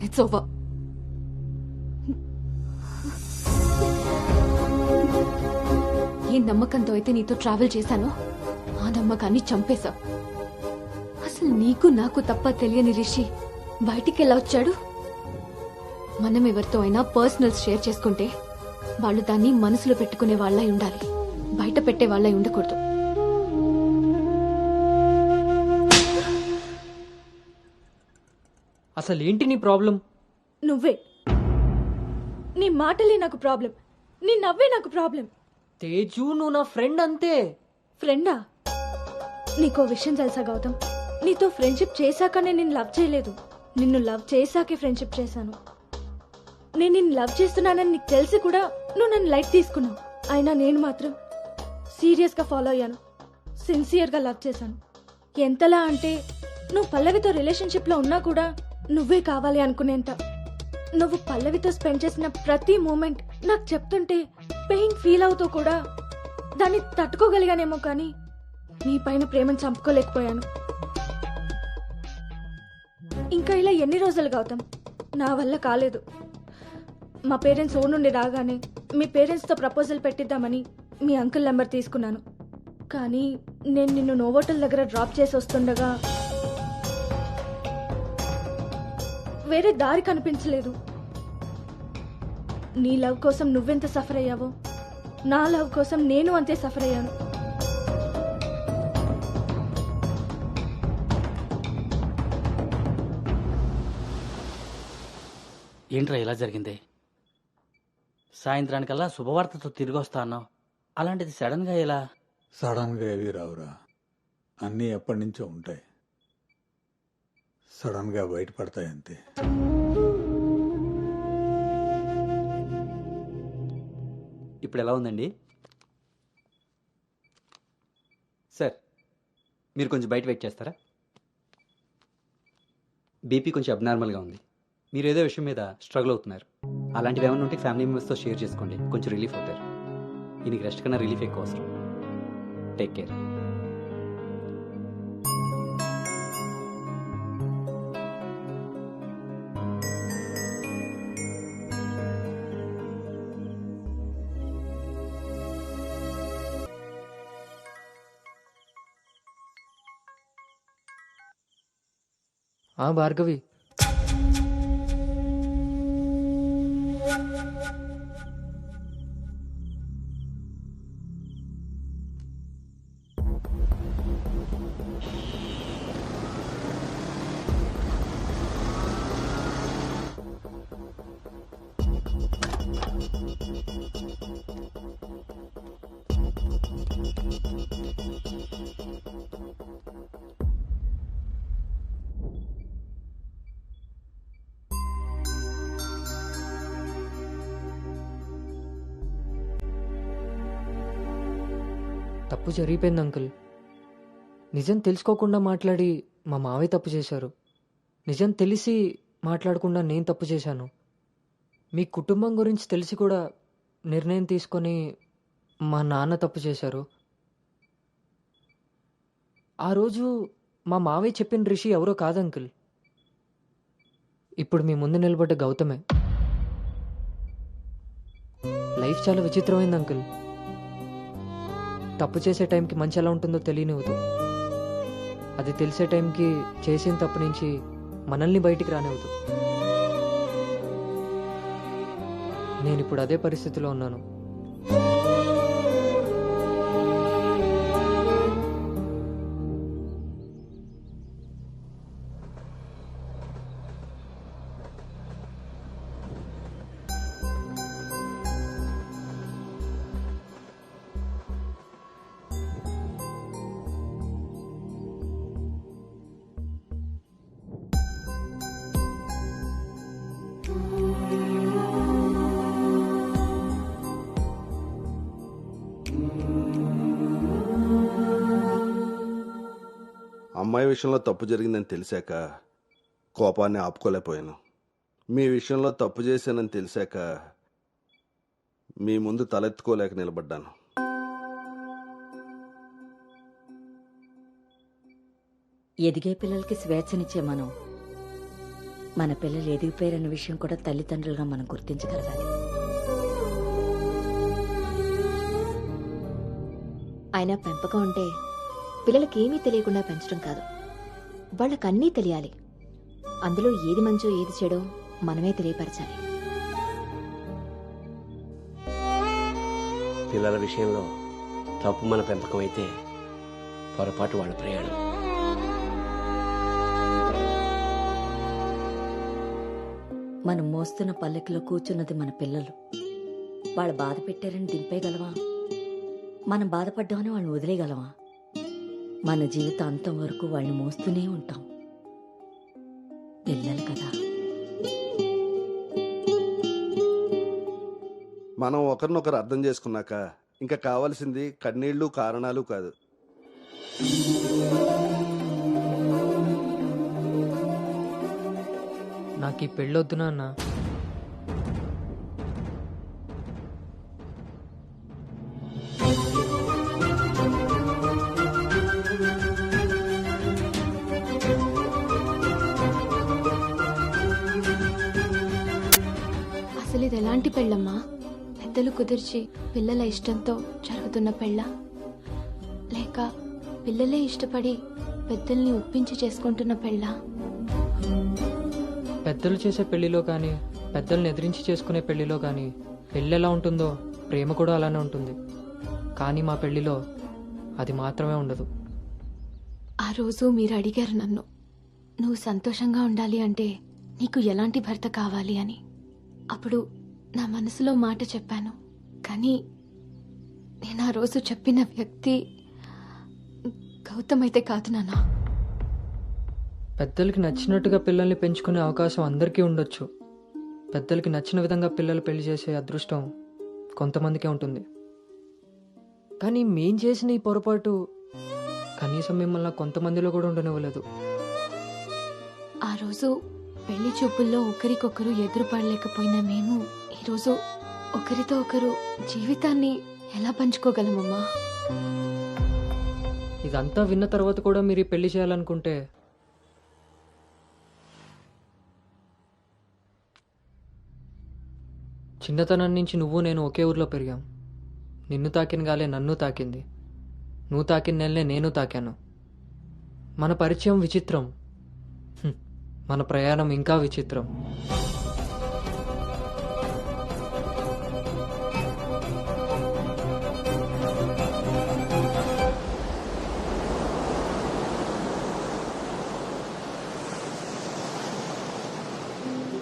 It's over. ఏ నమ్మకంతో అయితే నీతో ట్రావెల్ చేశానో ఆ నమ్మకాన్ని చంపేశావు. అసలు నీకు నాకు తప్ప తెలియని రిషి బయటికి ఎలా వచ్చాడు? మనం ఎవరితో అయినా పర్సనల్స్ షేర్ చేసుకుంటే వాళ్ళు దాన్ని మనసులో పెట్టుకునే వాళ్ళై ఉండాలి, బయట పెట్టే వాళ్ళై ఉండకూడదు. అసలు ఏంటి నీ ప్రాబ్లం? నువ్వే. నీ మాటలే నాకు ప్రాబ్లం, నీ నవ్వే నాకు ప్రాబ్లం. తేజు, నువ్వు నా ఫ్రెండ్ అంతే. ఫ్రెండా? నీకో విషయం తెలుసా గౌతమ్, నీతో ఫ్రెండ్షిప్ చేశాకనే నేను లవ్ చేయలేదు, నిన్ను లవ్ చేశాకే ఫ్రెండ్షిప్ చేశాను. నేను నిన్ను లవ్ చేస్తున్నానని నీకు తెలిసి కూడా నువ్వు నన్ను లైట్ తీసుకున్నావు. అయినా నేను మాత్రం సీరియస్గా ఫాలో అయ్యాను, సిన్సియర్గా లవ్ చేశాను. ఎంతలా అంటే నువ్వు పల్లవితో రిలేషన్షిప్లో ఉన్నా కూడా నువ్వే కావాలి అనుకునేంత. నువ్వు పల్లవితో స్పెండ్ చేసిన ప్రతి మూమెంట్ నాకు చెప్తుంటే పెయిన్ ఫీల్ అవుతూ కూడా దాన్ని తట్టుకోగలిగానేమో కానీ నీ పైన ప్రేమను చంపుకోలేకపోయాను. ఇంకా ఇలా ఎన్ని రోజులు గౌతమ్? నా వల్ల కాలేదు. మా పేరెంట్స్ ఊరు నుండి రాగానే మీ పేరెంట్స్తో ప్రపోజల్ పెట్టిద్దామని మీ అంకుల్ నెంబర్ తీసుకున్నాను. కానీ నేను నిన్ను నోవోటల్ దగ్గర డ్రాప్ చేసి వస్తుండగా వేరే దారి కనిపించలేదు. నీ లవ్ కోసం నువ్వెంత సఫర్ అయ్యావో నా లవ్ కోసం నేను అంతే సఫర్ అయ్యాను. ఏంట్రా ఇలా జరిగింది? సాయంత్రానికల్లా శుభవార్తతో తిరిగి వస్తా అన్నావు, అలాంటిది సడన్గా ఎలా? సడన్గా ఏవి రావురా, అన్నీ ఎప్పటి నుంచో ఉంటాయి, సడన్గా బయటపడతాయి అంతే. ఇప్పుడు ఎలా ఉందండి సార్? మీరు కొంచెం బయట వెయిట్ చేస్తారా? బీపీ కొంచెం అబ్నార్మల్గా ఉంది. మీరు ఏదో విషయం మీద స్ట్రగుల్ అవుతున్నారు. అలాంటివి ఏమైనా ఉంటే ఫ్యామిలీ మెంబర్స్తో షేర్ చేసుకోండి, కొంచెం రిలీఫ్ అవుతారు. ఈయనకి రెస్ట్ కన్నా రిలీఫ్ ఎక్కువ అవసరం. Take care. భార్గవి, తప్పు జరిగిపోయింది అంకుల్. నిజం తెలుసుకోకుండా మాట్లాడి మా మావయ్య తప్పు చేశారు. నిజం తెలిసి మాట్లాడకుండా నేను తప్పు చేశాను. మీ కుటుంబం గురించి తెలిసి కూడా నిర్ణయం తీసుకొని మా నాన్న తప్పు చేశారు. ఆ రోజు మా మావయ్య చెప్పిన రిషి ఎవరో కాదు అంకుల్, ఇప్పుడు మీ ముందు నిలబడ్డ గౌతమే. లైఫ్ చాలా విచిత్రమైంది అంకుల్. తప్పు చేసే టైంకి మంచి ఎలా ఉంటుందో తెలియనివ్వదు. అది తెలిసే టైంకి చేసిన తప్పు నుంచి మనల్ని బయటికి రానివ్వదు. నేను ఇప్పుడు అదే పరిస్థితిలో ఉన్నాను. అమ్మాయి విషయంలో తప్పు జరిగిందని తెలిసాక కోపాన్ని ఆపుకోలేకపోయాను. మీ విషయంలో తప్పు చేశానని తెలిసాక మీ ముందు తలెత్తుకోలేక నిలబడ్డాను. ఎదిగే పిల్లలకి స్వేచ్ఛనిచ్చే మనం మన పిల్లలు ఎదిగిపోయారన్న విషయం కూడా తల్లిదండ్రులుగా మనం గుర్తించగలగాలి. అయినా పెంపకం అంటే పిల్లలకి ఏమీ తెలియకుండా పెంచడం కాదు, వాళ్ళకన్నీ తెలియాలి. అందులో ఏది మంచో ఏది చెడో మనమే తెలియపరచాలి. పిల్లల విషయంలో తప్పు మన పెంపకం అయితే పొరపాటు వాళ్ళ ప్రయాణం. మనం మోస్తున్న పల్లెకిలో కూర్చున్నది మన పిల్లలు. వాళ్ళు బాధ పెట్టారని దింపేయగలవా? మనం బాధపడ్డామని వాళ్ళని వదిలేయగలవా? మన జీవితం అంతం వరకు వాళ్ళని మోస్తూనే ఉంటాం. పిల్లలు కదా. మనం ఒకరినొకరు అర్థం చేసుకున్నాక ఇంకా కావాల్సింది కన్నీళ్లు కారణాలు కాదు. నాకు ఈ పెళ్ళొద్దు నాన్న. అసలు ఇది ఎలాంటి పెళ్ళమ్మా? పెద్దలు కుదిర్చి పిల్లల ఇష్టంతో జరుగుతున్న పెళ్ళ, లేక పిల్లలే ఇష్టపడి పెద్దల్ని ఒప్పించి చేసుకుంటున్న పెళ్ళ? పెద్దలు చేసే పెళ్లిలో కానీ పెద్దల్ని ఎదిరించి చేసుకునే పెళ్లిలో కానీ పెళ్ళి ఎలా ఉంటుందో ప్రేమ కూడా అలానే ఉంటుంది. కానీ మా పెళ్లిలో అది మాత్రమే ఉండదు. ఆ రోజు మీరు అడిగారు నన్ను, నువ్వు సంతోషంగా ఉండాలి అంటే నీకు ఎలాంటి భర్త కావాలి అని. అప్పుడు నా మనసులో మాట చెప్పాను. కానీ నేను ఆ రోజు చెప్పిన వ్యక్తి గౌతమ్ అయితే కాదు నాన్న. పెద్దలకి నచ్చినట్టుగా పిల్లల్ని పెంచుకునే అవకాశం అందరికీ ఉండొచ్చు. పెద్దలకి నచ్చిన విధంగా పిల్లలు పెళ్లి చేసే అదృష్టం కొంతమందికే ఉంటుంది. కానీ మేం చేసిన ఈ పొరపాటు కనీసం మిమ్మల్ని కొంతమందిలో కూడా ఉండనివ్వలేదు. ఆ రోజు పెళ్లి చూపుల్లో ఒకరికొకరు ఎదురుపడలేకపోయినా మేము ఈరోజు ఒకరితో ఒకరు జీవితాన్ని ఎలా పంచుకోగలమమ్మా? ఇదంతా విన్న తర్వాత కూడా మీరు ఈ పెళ్లి చేయాలనుకుంటే చిన్నతనం నుంచి నువ్వు నేను ఒకే ఊర్లో పెరిగాం. నిన్ను తాకిన గాలే నన్ను తాకింది, నువ్వు తాకిన నెలనే నేను తాకాను. మన పరిచయం విచిత్రం, మన ప్రయాణం ఇంకా విచిత్రం.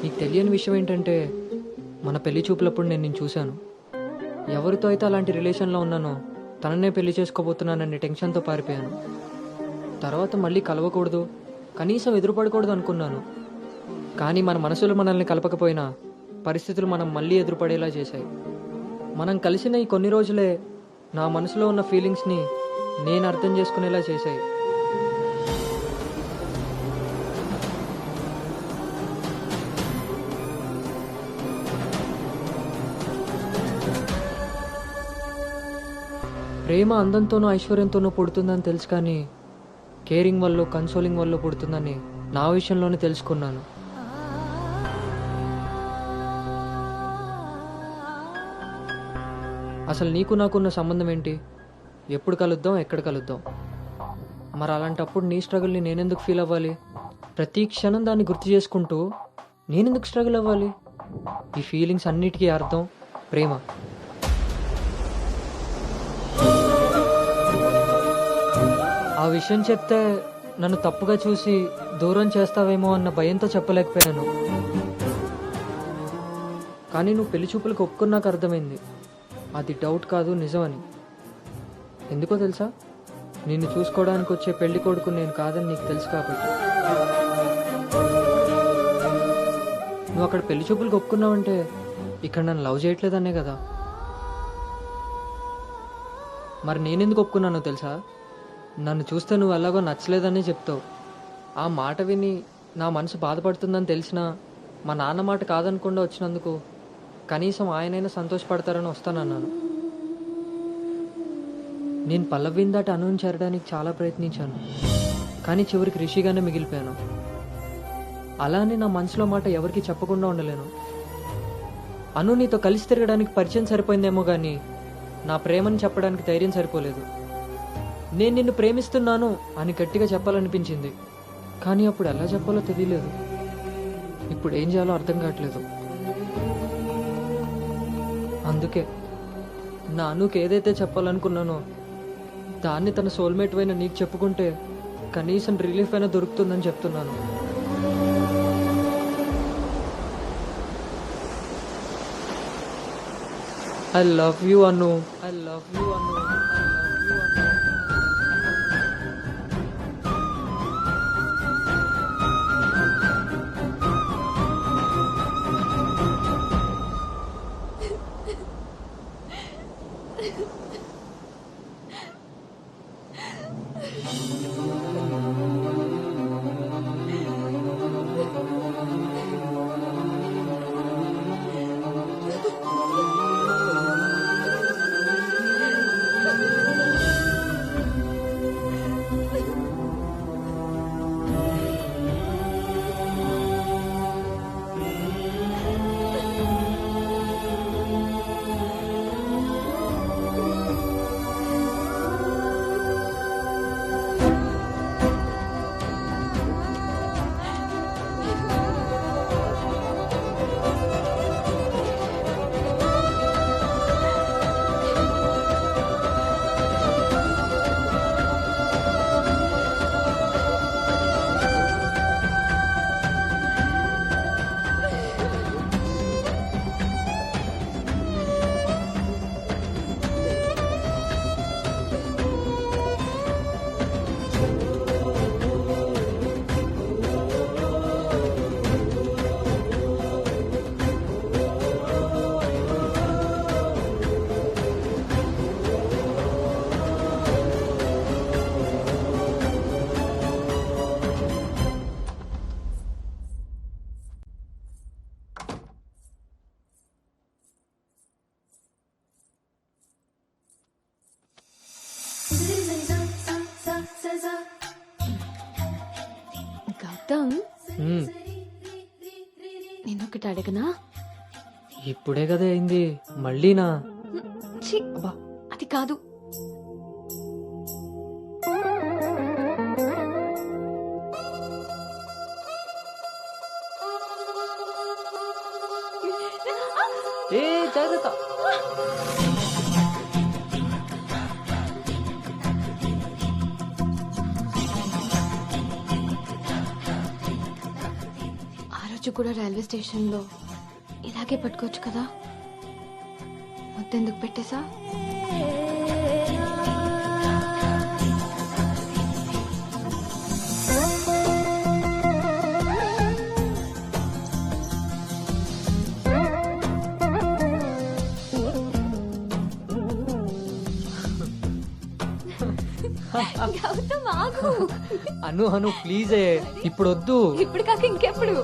నీకు తెలియని విషయం ఏంటంటే మన పెళ్లి చూపులప్పుడు నేను నిన్ను చూశాను. ఎవరితో అయితే అలాంటి రిలేషన్లో ఉన్నానో తననే పెళ్లి చేసుకోబోతున్నానని టెన్షన్తో పారిపోయాను. తర్వాత మళ్ళీ కలవకూడదు, కనీసం ఎదురుపడకూడదు అనుకున్నాను. కానీ మన మనసులు మనల్ని కలపకపోయినా పరిస్థితులు మనం మళ్ళీ ఎదురుపడేలా చేశాయి. మనం కలిసిన ఈ కొన్ని రోజులే నా మనసులో ఉన్న ఫీలింగ్స్ని నేను అర్థం చేసుకునేలా చేశాయి. ప్రేమ అందంతోనూ ఐశ్వర్యంతోనూ పుడుతుందని తెలుసు, కానీ కేరింగ్ వల్ల కన్సోలింగ్ వల్ల పుడుతుందని నా విషయంలోనే తెలుసుకున్నాను. అసలు నీకు నాకున్న సంబంధం ఏంటి? ఎప్పుడు కలుద్దాం, ఎక్కడ కలుద్దాం? మరి అలాంటప్పుడు నీ స్ట్రగుల్ని నేనెందుకు ఫీల్ అవ్వాలి? ప్రతి క్షణం దాన్ని గుర్తు చేసుకుంటూ నేనెందుకు స్ట్రగుల్ అవ్వాలి? ఈ ఫీలింగ్స్ అన్నిటికీ అర్థం ప్రేమ. ఆ విషయం చెప్తే నన్ను తప్పుగా చూసి దూరం చేస్తావేమో అన్న భయంతో చెప్పలేకపోయాను. కానీ నువ్వు పెళ్లి చూపులకు ఒప్పుకున్నాక అర్థమైంది అది డౌట్ కాదు, నిజమని. ఎందుకో తెలుసా? నిన్ను చూసుకోవడానికి వచ్చే పెళ్లి కొడుకు నేను కాదని నీకు తెలుసు కాబట్టి. నువ్వు అక్కడ పెళ్లి చూపులకు ఒప్పుకున్నావంటే ఇక్కడ నన్ను లవ్ చేయట్లేదనే కదా. మరి నేనెందుకు ఒప్పుకున్నానో తెలుసా? నన్ను చూస్తే నువ్వు ఎలాగో నచ్చలేదని చెప్తావు. ఆ మాట విని నా మనసు బాధపడుతుందని తెలిసినా మా నాన్న మాట కాదనకుండా వచ్చినందుకు కనీసం ఆయనైనా సంతోషపడతారని వస్తానన్నాను. నేను పల్లవిని దాటి అనుని చేరడానికి చాలా ప్రయత్నించాను, కానీ చివరికి రిషిగానే మిగిలిపోయాను. అలానే నా మనసులో మాట ఎవరికి చెప్పకుండా ఉండలేను. అను నీతో కలిసి తిరగడానికి పరిచయం సరిపోయిందేమో కానీ నా ప్రేమని చెప్పడానికి ధైర్యం సరిపోలేదు. నేను నిన్ను ప్రేమిస్తున్నాను అని గట్టిగా చెప్పాలనిపించింది, కానీ అప్పుడు ఎలా చెప్పాలో తెలియలేదు. ఇప్పుడు ఏం చేయాలో అర్థం కావట్లేదు. అందుకే నా అనుకి ఏదైతే చెప్పాలనుకున్నానో దాన్ని తన సోల్మేట్ అయిన నీకు చెప్పుకుంటే కనీసం రిలీఫ్ అయినా దొరుకుతుందని చెప్తున్నాను. I love you, Anu. I love you, Anu. I love you, Anu. Gautam, నేనొకటి అడగనా? ఇప్పుడే కదా అయింది, మళ్ళీనా? ఛీ, అది కాదు. ఏ జాగ్రత్త. ఆ రోజు కూడా రైల్వే స్టేషన్లో ఇలాగే పట్టుకోవచ్చు కదా, మొత్తెందుకు పెట్టేశా? గౌతమ్ ఆగు. అను ప్లీజ్, ఇప్పుడు వద్దు. ఇప్పుడు కాక ఇంకెప్పుడు?